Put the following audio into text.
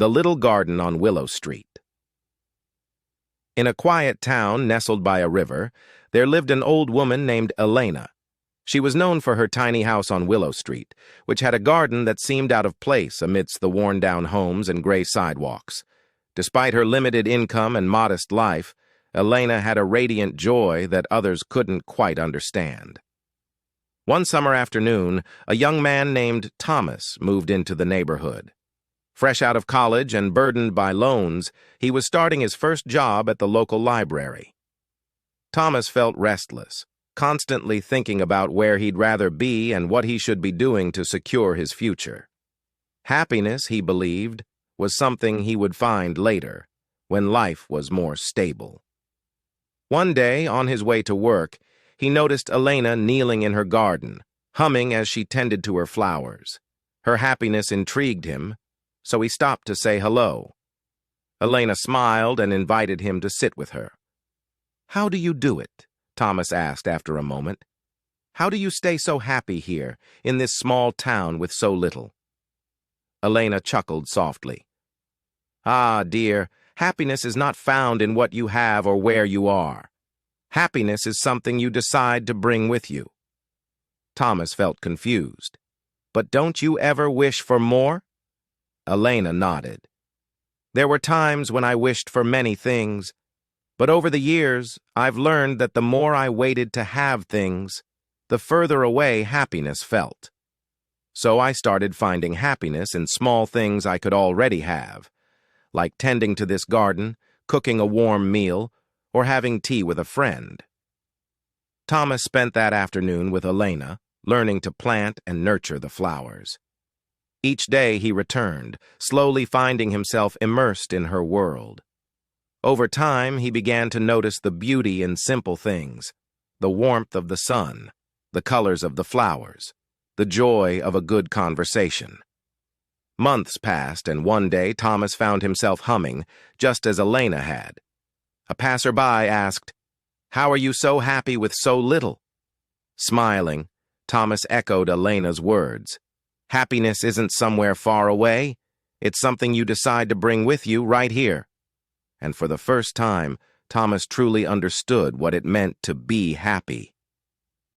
The Little Garden on Willow Street. In a quiet town nestled by a river, there lived an old woman named Elena. She was known for her tiny house on Willow Street, which had a garden that seemed out of place amidst the worn-down homes and gray sidewalks. Despite her limited income and modest life, Elena had a radiant joy that others couldn't quite understand. One summer afternoon, a young man named Thomas moved into the neighborhood. Fresh out of college and burdened by loans, he was starting his first job at the local library. Thomas felt restless, constantly thinking about where he'd rather be and what he should be doing to secure his future. Happiness, he believed, was something he would find later, when life was more stable. One day, on his way to work, he noticed Elena kneeling in her garden, humming as she tended to her flowers. Her happiness intrigued him, so he stopped to say hello. Elena smiled and invited him to sit with her. "How do you do it?" Thomas asked after a moment. "How do you stay so happy here, in this small town with so little?" Elena chuckled softly. "Ah, dear, happiness is not found in what you have or where you are. Happiness is something you decide to bring with you." Thomas felt confused. "But don't you ever wish for more?" Elena nodded. "There were times when I wished for many things, but over the years, I've learned that the more I waited to have things, the further away happiness felt. So I started finding happiness in small things I could already have, like tending to this garden, cooking a warm meal, or having tea with a friend." Thomas spent that afternoon with Elena, learning to plant and nurture the flowers. Each day he returned, slowly finding himself immersed in her world. Over time, he began to notice the beauty in simple things, the warmth of the sun, the colors of the flowers, the joy of a good conversation. Months passed, and one day Thomas found himself humming, just as Elena had. A passerby asked, "How are you so happy with so little?" Smiling, Thomas echoed Elena's words. "Happiness isn't somewhere far away. It's something you decide to bring with you right here." And for the first time, Thomas truly understood what it meant to be happy.